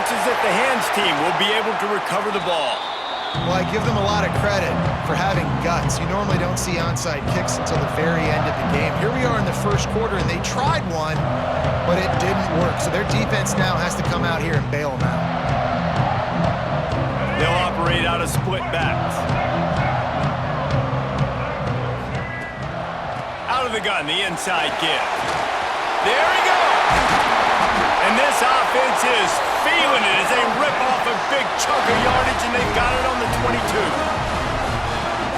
looks as if the hands team will be able to recover the ball. Well, I give them a lot of credit for having guts. You normally don't see onside kicks until the very end of the game. Here we are in the first quarter, and they tried one, but it didn't work. So their defense now has to come out here and bail them out. They'll operate out of split backs. Out of the gun, the inside give. There he goes! And this offense is feeling it as they rip off a big chunk of yardage, and they've got it on the 22.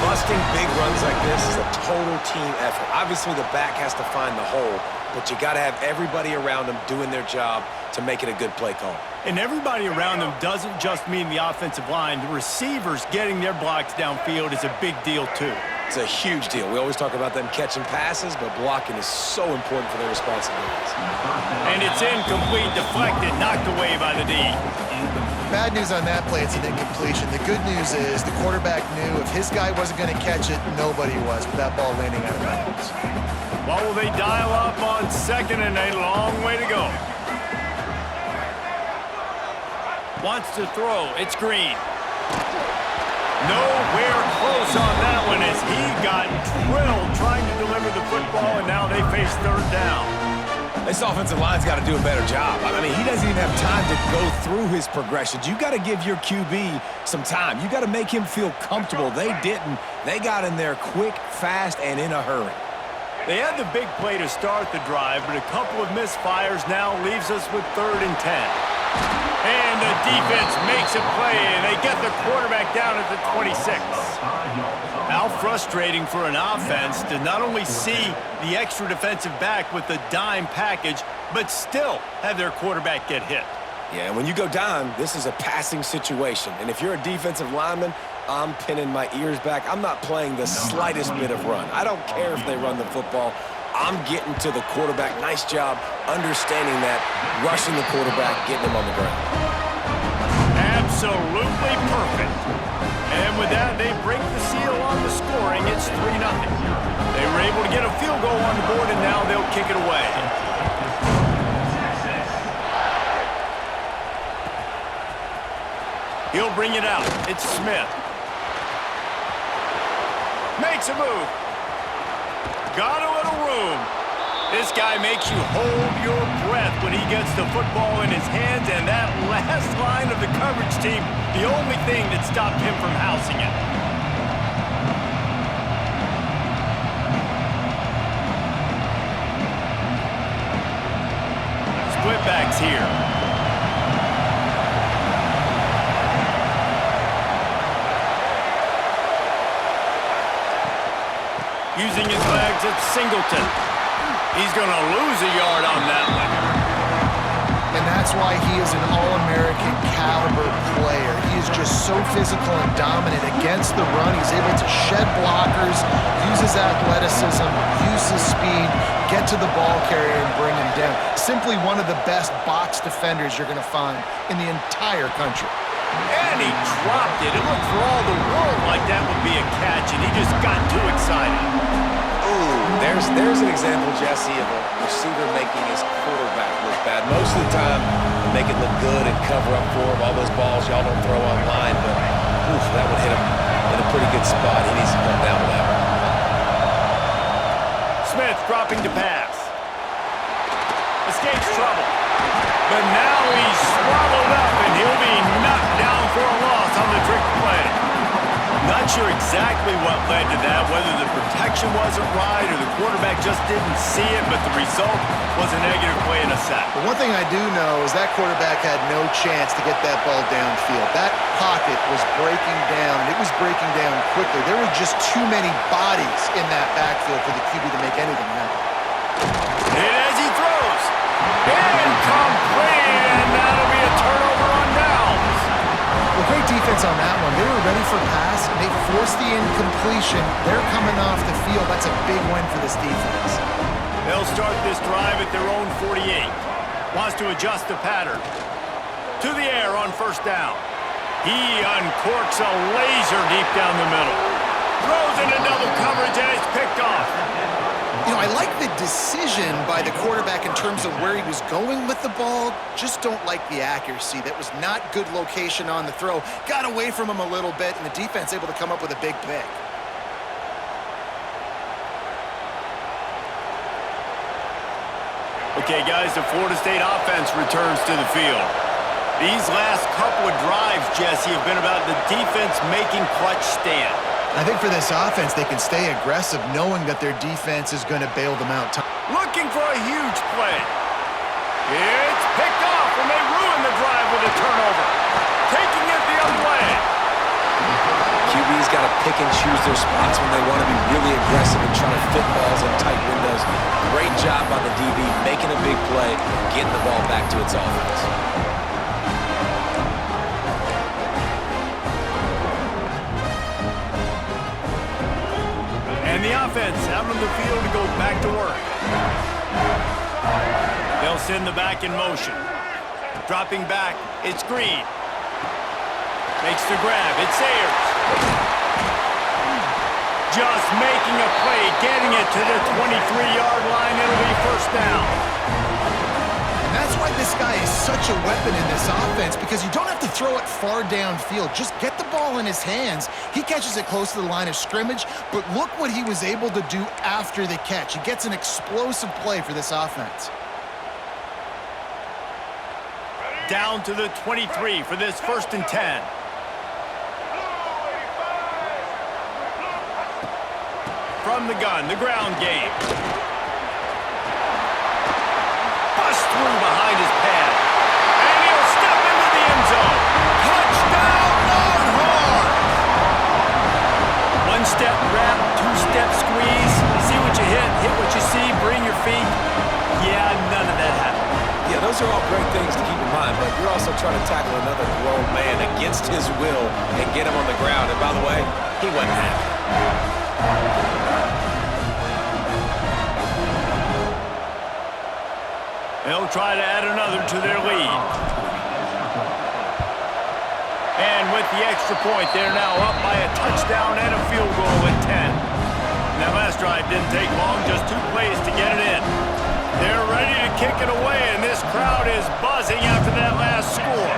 Busting big runs like this is a total team effort. Obviously, the back has to find the hole, but you got to have everybody around them doing their job to make it a good play call. And everybody around them doesn't just mean the offensive line. The receivers getting their blocks downfield is a big deal, too. It's a huge deal. We always talk about them catching passes, but blocking is so important for their responsibilities. And it's incomplete, deflected, knocked away by the D. Bad news on that play, it's an incompletion. The good news is the quarterback knew if his guy wasn't going to catch it, nobody was with that ball landing out of bounds. What will they dial up on second and a long way to go? Wants to throw. It's Green. Nowhere close on that one as he got drilled trying to deliver the football, and now they face third down. This offensive line's got to do a better job. I mean, he doesn't even have time to go through his progressions. You got to give your QB some time. You got to make him feel comfortable. They didn't. They got in there quick, fast, and in a hurry. They had the big play to start the drive, but a couple of misfires now leaves us with 3rd and 10. And the defense makes a play, and they get the quarterback down at the 26. How frustrating for an offense to not only see the extra defensive back with the dime package, but still have their quarterback get hit. Yeah, and when you go down, this is a passing situation. And if you're a defensive lineman, I'm pinning my ears back. I'm not playing the slightest bit of run. I don't care if they run the football. I'm getting to the quarterback. Nice job understanding that, rushing the quarterback, getting him on the ground. Absolutely perfect. And with that, they break the seal on the scoring. It's 3-0. They were able to get a field goal on the board, and now they'll kick it away. He'll bring it out. It's Smith. Makes a move. Got a little room. This guy makes you hold your breath when he gets the football in his hands, and that last line of the coverage team, the only thing that stopped him from housing it. Split backs here. Using his legs, it's Singleton. He's going to lose a yard on that one. And that's why he is an All-American caliber player. He is just so physical and dominant against the run. He's able to shed blockers, use his athleticism, use his speed, get to the ball carrier and bring him down. Simply one of the best box defenders you're going to find in the entire country. And he dropped it. It looked for all the world like that would be a catch, and he just got too excited. Ooh, there's an example, Jesse, of a receiver making his quarterback look bad. Most of the time, they make it look good and cover up for him. All those balls y'all don't throw online, but oof, that would hit him in a pretty good spot. He needs to come down with that one. Smith dropping to pass. Escapes trouble. But now he's swallowed up, and he'll be knocked down for a loss on the trick play. Not sure exactly what led to that, whether the protection wasn't right or the quarterback just didn't see it, but the result was a negative play and a sack. But one thing I do know is that quarterback had no chance to get that ball downfield. That pocket was breaking down. It was breaking down quickly. There were just too many bodies in that backfield for the QB to make anything happen. And as he throws, incomplete, and that'll be a turnover on downs. Well, great defense on that one. They were ready for pass, and they forced the incompletion. They're coming off the field. That's a big win for this defense. They'll start this drive at their own 48. Wants to adjust the pattern. To the air on first down. He uncorks a laser deep down the middle. Throws into double coverage, and it's picked off. You know, I I like the decision by the quarterback in terms of where he was going with the ball. Just don't like the accuracy. That was not good location on the throw. Got away from him a little bit, and the defense able to come up with a big pick. Okay, guys, the Florida State offense returns to the field. These last couple of drives, Jesse, have been about the defense making clutch stand. I think for this offense, they can stay aggressive knowing that their defense is going to bail them out. Looking for a huge play. It's picked off, and they ruin the drive with a turnover. Taking it the other way. QB's got to pick and choose their spots when they want to be really aggressive and trying to fit balls in tight windows. Great job by the DB making a big play, getting the ball back to its offense. And the offense out on the field to go back to work. They'll send the back in motion. Dropping back, it's Green. Makes the grab, it's Sayers. Just making a play, getting it to the 23-yard line. It'll be first down. And that's why this guy is such a weapon in this offense, because you don't have to throw it far downfield. Just get the ball in his hands. He catches it close to the line of scrimmage, but look what he was able to do after the catch. He gets an explosive play for this offense. Down to the 23 for this 1st and 10. From the gun, the ground game. Bust through behind his pad. And he'll step into the end zone. Touchdown, Longhorns! One-step wrap, two-step squeeze. See what you hit what you see, bring your feet. Yeah, none of that happened. Yeah, those are all great things to keep in mind, but you're also trying to tackle another grown man against his will and get him on the ground. And by the way, he wasn't happy. They'll try to add another to their lead. And with the extra point, they're now up by a touchdown and a field goal at 10. That last drive didn't take long, just 2 plays to get it in. They're ready to kick it away, and this crowd is buzzing after that last score.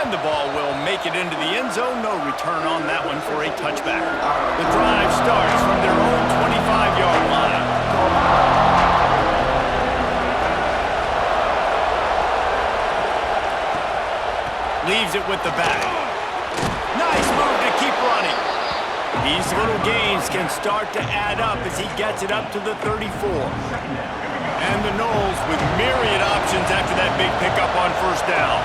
And the ball will make it into the end zone. No return on that one for a touchback. The drive starts from their own 25-yard line. Leaves it with the back. Nice move to keep running. These little gains can start to add up as he gets it up to the 34. And the Noles with myriad options after that big pickup on 1st down.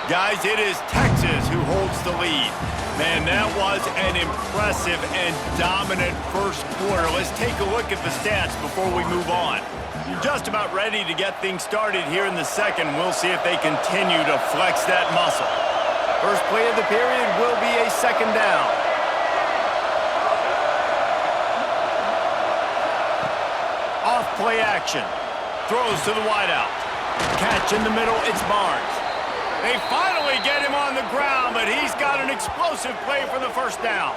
Guys, it is Texas who holds the lead. Man, that was an impressive and dominant first quarter. Let's take a look at the stats before we move on. Just about ready to get things started here in the second. We'll see if they continue to flex that muscle. First play of the period will be a 2nd down. Off play action. Throws to the wideout. Catch in the middle, it's Barnes. They finally get him on the ground, but he's got an explosive play for the 1st down.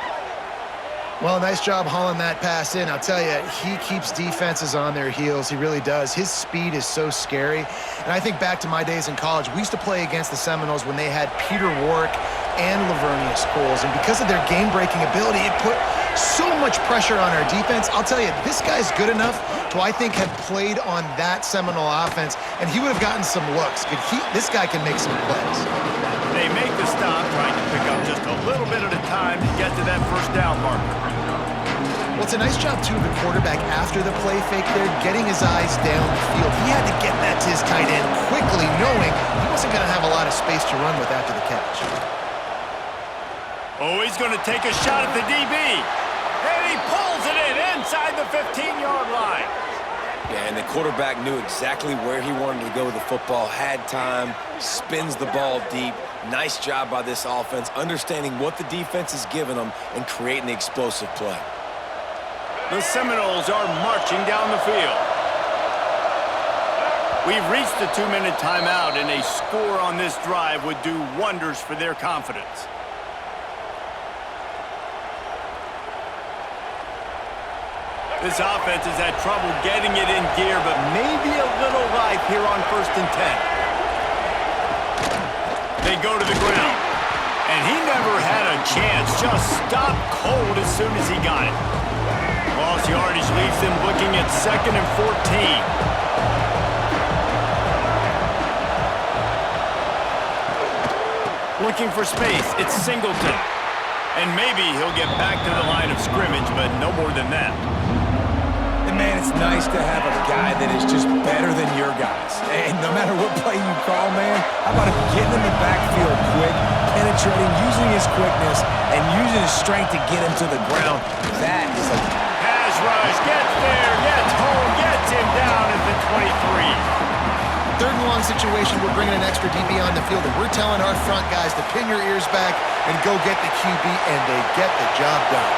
Well, nice job hauling that pass in. I'll tell you, he keeps defenses on their heels. He really does. His speed is so scary. And I think back to my days in college, we used to play against the Seminoles when they had Peter Warrick and Lavernius Coles. And because of their game-breaking ability, it put so much pressure on our defense. I'll tell you, this guy's good enough to, I think, have played on that Seminole offense, and he would have gotten some looks. This guy can make some plays. They make the stop, trying to pick up just a little bit at a time to get to that 1st down marker. Well, it's a nice job, too, of the quarterback after the play fake there, getting his eyes down the field. He had to get that to his tight end quickly, knowing he wasn't going to have a lot of space to run with after the catch. Oh, he's going to take a shot at the DB. And he pulls it in inside the 15-yard line. Yeah, and the quarterback knew exactly where he wanted to go with the football, had time, spins the ball deep. Nice job by this offense, understanding what the defense is giving them and creating the explosive play. The Seminoles are marching down the field. We've reached the 2-minute timeout, and a score on this drive would do wonders for their confidence. This offense has had trouble getting it in gear, but maybe a little life here on 1st and 10. They go to the ground. And he never had a chance. Just stopped cold as soon as he got it. Lost yardage leaves them looking at 2nd and 14. Looking for space. It's Singleton. And maybe he'll get back to the line of scrimmage, but no more than that. And man, it's nice to have a guy that is just better than your guys. And no matter what play you call, man, how about him getting in the backfield quick, penetrating, using his quickness, and using his strength to get him to the ground. That is a pass rush, gets there, gets home, gets him down at the 23. 3rd and long situation, we're bringing an extra DB on the field, and we're telling our front guys to pin your ears back and go get the QB, and they get the job done.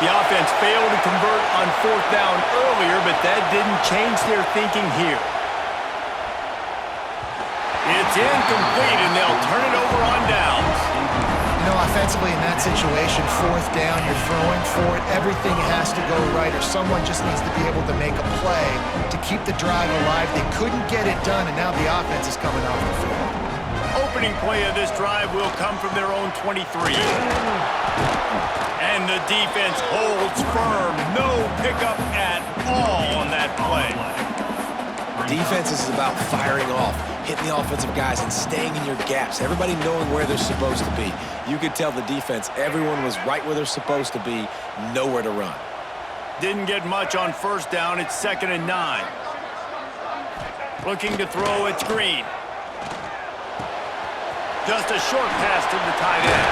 The offense failed to convert on 4th down earlier, but that didn't change their thinking here. It's incomplete, and they'll turn it over on downs. You know, offensively in that situation, 4th down, you're throwing for it. Everything has to go right, or someone just needs to be able to make a play to keep the drive alive. They couldn't get it done, and now the offense is coming off the field. Opening play of this drive will come from their own 23. And the defense holds firm. No pickup at all on that play. defense is about firing off, hitting the offensive guys and staying in your gaps, everybody knowing where they're supposed to be. You could tell the defense, everyone was right where they're supposed to be, nowhere to run. Didn't get much on 1st down. It's 2nd and 9. Looking to throw, it's Green. Just a short pass to the tight end.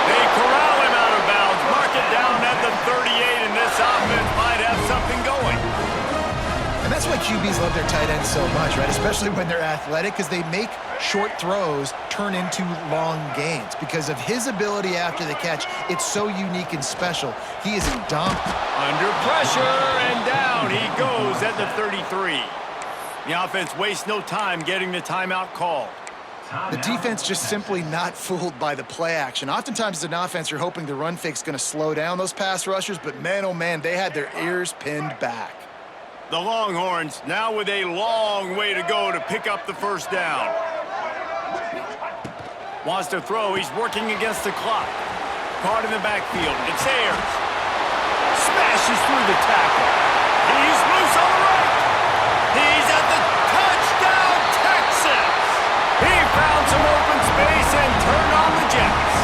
They corral him out of bounds, mark it down at the 38, and this offense might have something going. And that's why QBs love their tight ends so much, right? Especially when they're athletic, because they make short throws turn into long gains. Because of his ability after the catch, it's so unique and special. He is dominant. Under pressure, and down he goes at the 33. The offense wastes no time getting the timeout called. The defense just simply not fooled by the play action. Oftentimes as an offense, you're hoping the run fake's going to slow down those pass rushers, but man, oh man, they had their ears pinned back. The Longhorns now with a long way to go to pick up the 1st down. Wants to throw. He's working against the clock. Caught in the backfield. It's Ayers. Smashes through the tackle. He's loose on the right. He's at the touchdown, Texas. He found some open space and turned on the Jets.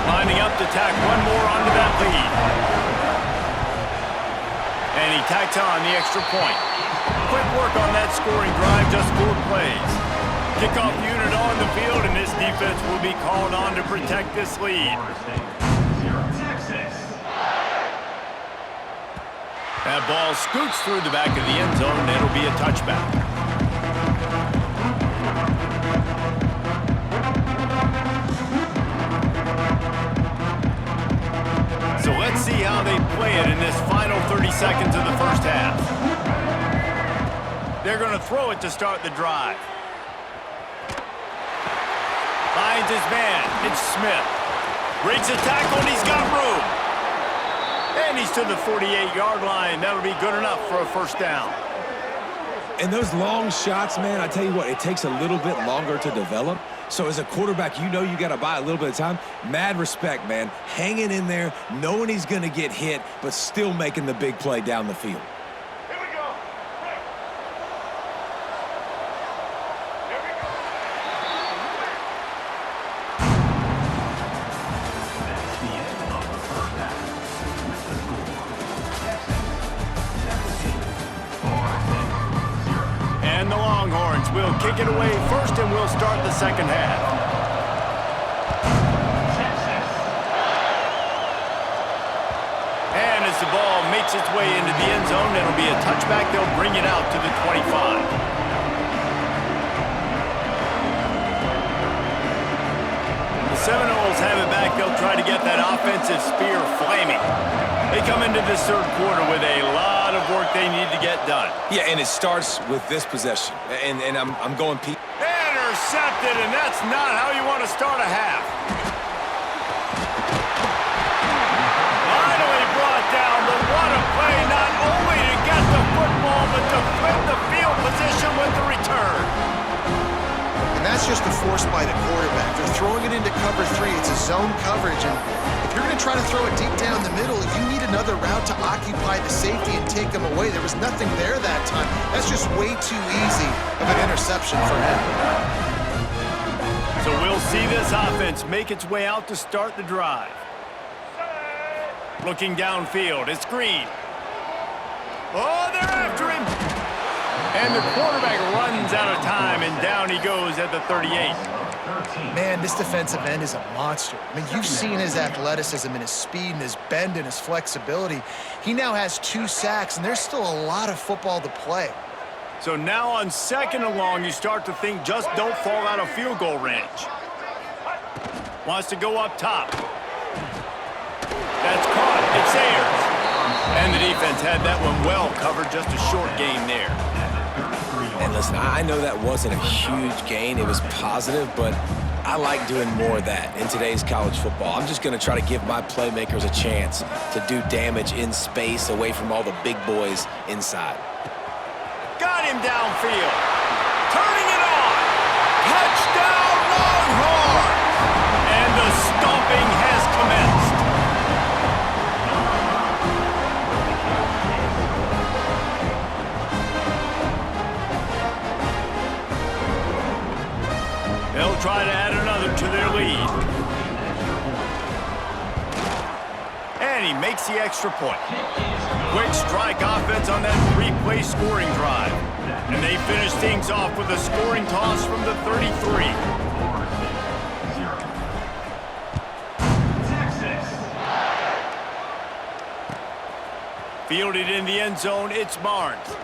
Lining up to tack one more onto that lead. And he tacks on the extra point. Quick work on that scoring drive, just 4 plays. Kickoff unit on the field, and this defense will be called on to protect this lead. That ball scoots through the back of the end zone, and it'll be a touchback. So let's see how they play it in this final 30 seconds of the 1st half. They're going to throw it to start the drive. Finds his man. It's Smith. Breaks a tackle, and he's got room. And he's to the 48-yard line. That'll be good enough for a 1st down. And those long shots, man, I tell you what, it takes a little bit longer to develop. So as a quarterback, you know you got to buy a little bit of time. Mad respect, man. Hanging in there, knowing he's going to get hit, but still making the big play down the field. Here we go. And the Longhorns will kick it away first, and we'll start the 2nd half. And as the ball makes its way into the end zone, it'll be a touchback. They'll bring it out to the 25. The Seminoles have it back. They'll try to get that offensive spear flaming. They come into this third quarter with a lot of work they need to get done. Yeah, and it starts with this possession. And I'm going Pete. Intercepted, and that's not how you want to start a half. Finally brought down, but what a play, not only to get the football, but to flip the field position with the return. And that's just the force by the quarterback. They're throwing it into cover 3. It's a zone coverage, and if you're going to try to throw it deep down the middle, you need another route to occupy the safety and take him away. There was nothing there that time. That's just way too easy of an interception for him. So we'll see this offense make its way out to start the drive. Looking downfield, it's Green. Oh, they're after him. And the quarterback runs out of time, and down he goes at the 38. Man, this defensive end is a monster. I mean, you've seen his athleticism and his speed and his bend and his flexibility. He now has 2 sacks, and there's still a lot of football to play. So now on 2nd and long, you start to think just don't fall out of field goal range. Wants to go up top. That's caught. It's Ayers. And the defense had that one well covered, just a short gain there. And listen, I know that wasn't a huge gain. It was positive, but I like doing more of that in today's college football. I'm just going to try to give my playmakers a chance to do damage in space away from all the big boys inside. Got him downfield. Turning it on. Touchdown, Longhorns! And the stomping has commenced. They'll try to add another to their lead. And he makes the extra point. Quick strike offense on that 3-play scoring drive. And they finish things off with a scoring toss from the 33. Fielded in the end zone, it's Barnes.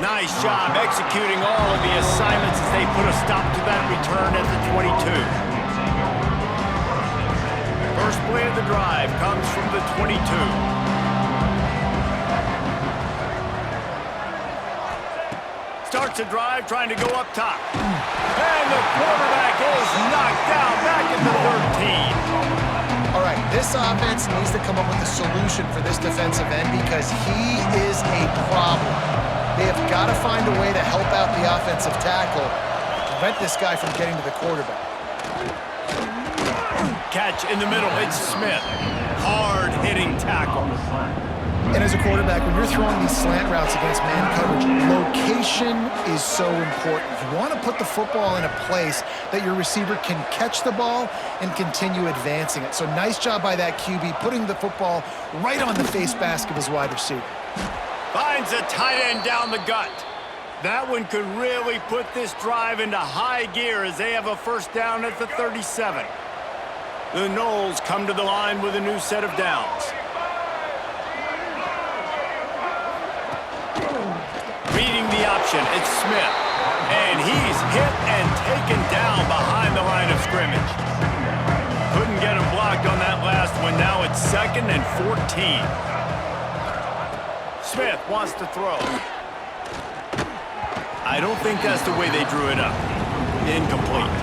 Nice job executing all of the assignments as they put a stop to that return at the 22. First play of the drive comes from the 22. Starts a drive trying to go up top. And the quarterback is knocked down back at the 13. All right, this offense needs to come up with a solution for this defensive end because he is a problem. They have got to find a way to help out the offensive tackle, prevent this guy from getting to the quarterback. Catch in the middle, it's Smith. Hard-hitting tackle. And as a quarterback, when you're throwing these slant routes against man coverage, location is so important. You want to put the football in a place that your receiver can catch the ball and continue advancing it. So nice job by that QB, putting the football right on the face mask of his wide receiver. Finds a tight end down the gut. That one could really put this drive into high gear as they have a first down at the 37. The Noles come to the line with a new set of downs. Reading the option, it's Smith. And he's hit and taken down behind the line of scrimmage. Couldn't get him blocked on that last one. Now it's 2nd and 14. Smith wants to throw. I don't think that's the way they drew it up. Incomplete.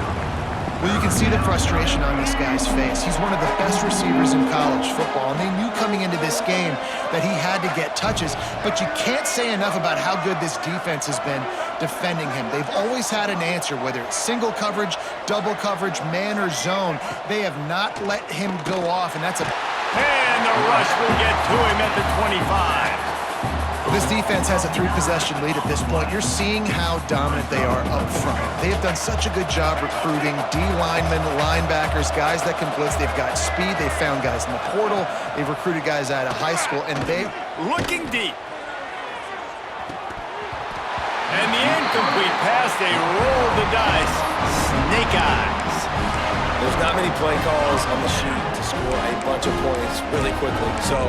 Well, you can see the frustration on this guy's face. He's one of the best receivers in college football, and they knew coming into this game that he had to get touches, but you can't say enough about how good this defense has been defending him. They've always had an answer, whether it's single coverage, double coverage, man or zone. They have not let him go off, and that's a... And the rush will get to him at the 25. This defense has a 3-possession lead at this point. You're seeing how dominant they are up front. They have done such a good job recruiting D-linemen, linebackers, guys that can blitz. They've got speed. They've found guys in the portal. They've recruited guys out of high school, and they... Looking deep. And the incomplete pass, they roll the dice. Snake eyes. There's not many play calls on the sheet to score a bunch of points really quickly, so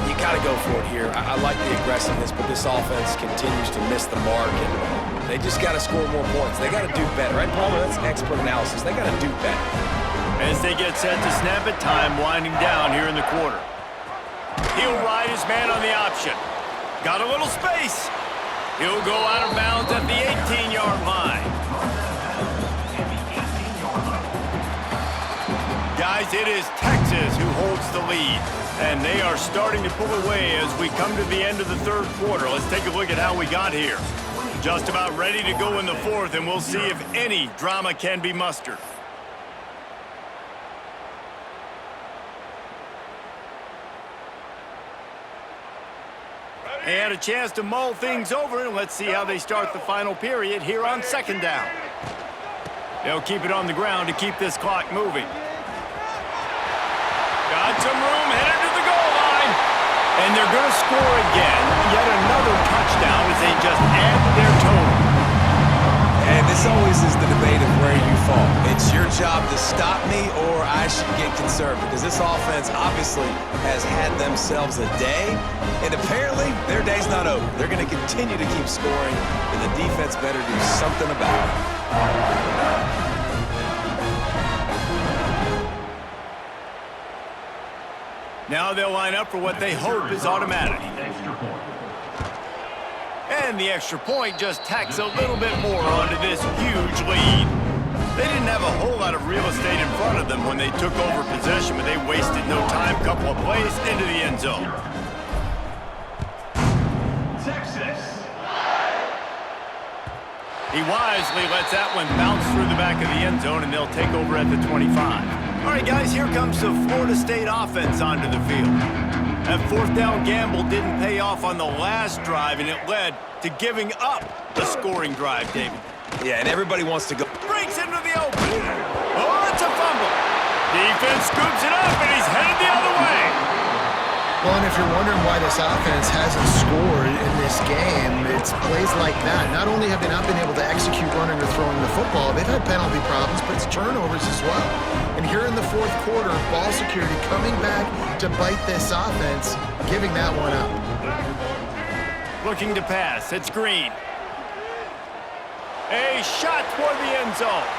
you got to go for it here. I like the aggressiveness, but this offense continues to miss the mark, and they just got to score more points. They got to do better, right, Palmer? That's expert analysis. They got to do better. As they get set to snap it, time winding down here in the quarter. He'll ride his man on the option. Got a little space. He'll go out of bounds at the 18-yard line. Guys, it is Texas who holds the lead, and they are starting to pull away as we come to the end of the third quarter. Let's take a look at how we got here. Just about ready to go in the fourth, and we'll see if any drama can be mustered. They had a chance to mull things over, and let's see how they start the final period here on second down. They'll keep it on the ground to keep this clock moving. Got some room, headed to the goal line. And they're going to score again. Yet another touchdown as they just add to their total. And this always is the debate of where you fall. It's your job to stop me, or I should get conservative, because this offense obviously has had themselves a day, and apparently their day's not over. They're going to continue to keep scoring, and the defense better do something about it. Now they'll line up for what they hope is automatic. And the extra point just tacks a little bit more onto this huge lead. They didn't have a whole lot of real estate in front of them when they took over possession, but they wasted no time. Couple of plays into the end zone. Texas. He wisely lets that one bounce through the back of the end zone, and they'll take over at the 25. All right, guys, here comes the Florida State offense onto the field. That fourth down gamble didn't pay off on the last drive, and it led to giving up the scoring drive, David. Yeah, and everybody wants to go. Breaks into the open. Oh, it's a fumble. Defense scoops it up, and he's headed the other way. Well, and if you're wondering why this offense hasn't scored in this game, it's plays like that. Not only have they not been able to execute running or throwing the football, they've had penalty problems, but it's turnovers as well. And here in the fourth quarter, ball security coming back to bite this offense, giving that one up. Looking to pass. It's Green. A shot toward the end zone.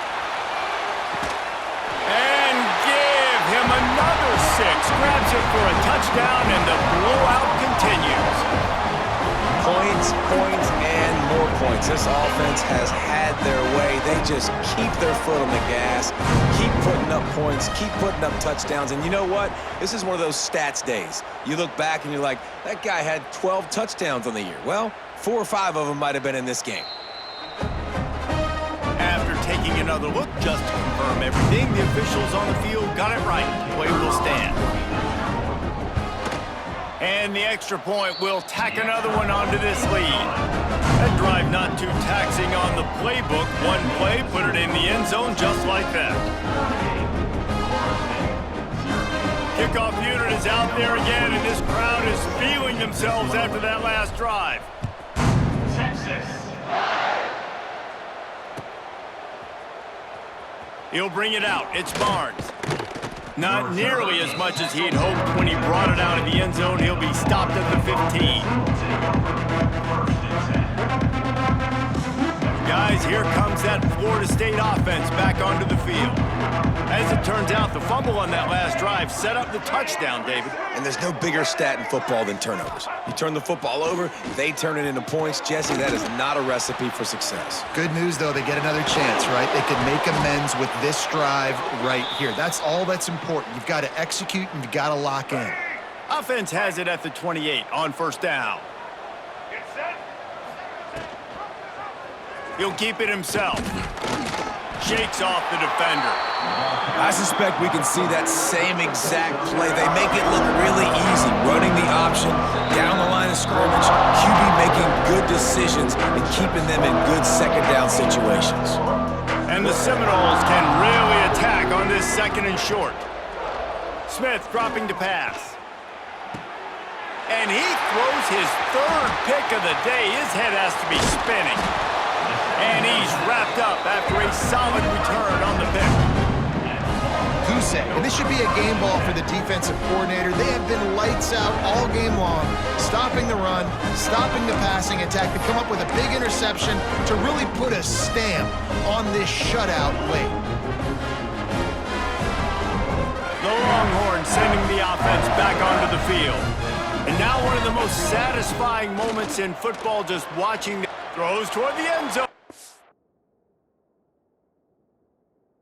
And give him another 6. Grabs it for a touchdown, and the blowout continues. Points, points, and more points. This offense has had their way. They just keep their foot on the gas, keep putting up points, keep putting up touchdowns. And you know what? This is one of those stats days. You look back and you're like, that guy had 12 touchdowns on the year. Well, 4 or 5 of them might have been in this game. After taking another look just to confirm everything, the officials on the field got it right. Play will stand. And the extra point will tack another one onto this lead. That drive not too taxing on the playbook. One play, put it in the end zone just like that. Kickoff unit is out there again, and this crowd is feeling themselves after that last drive. Texas. He'll bring it out. It's Barnes. Not nearly as much as he'd hoped when he brought it out of the end zone. He'll be stopped at the 15. Guys, here comes that Florida State offense back onto the field. As it turns out, the fumble on that last drive set up the touchdown, David. And there's no bigger stat in football than turnovers. You turn the football over, they turn it into points. Jesse, that is not a recipe for success. Good news, though, they get another chance, right? They can make amends with this drive right here. That's all that's important. You've got to execute and you've got to lock in. Offense has it at the 28 on first down. He'll keep it himself. Shakes off the defender. I suspect we can see that same exact play. They make it look really easy, running the option, down the line of scrimmage, QB making good decisions and keeping them in good second down situations. And the Seminoles can really attack on this second and short. Smith dropping to pass. And he throws his third pick of the day. His head has to be spinning. And he's wrapped up after a solid return on the pick. And this should be a game ball for the defensive coordinator. They have been lights out all game long, stopping the run, stopping the passing attack to come up with a big interception to really put a stamp on this shutout late. The Longhorns sending the offense back onto the field. And now one of the most satisfying moments in football, just watching. Throws toward the end zone.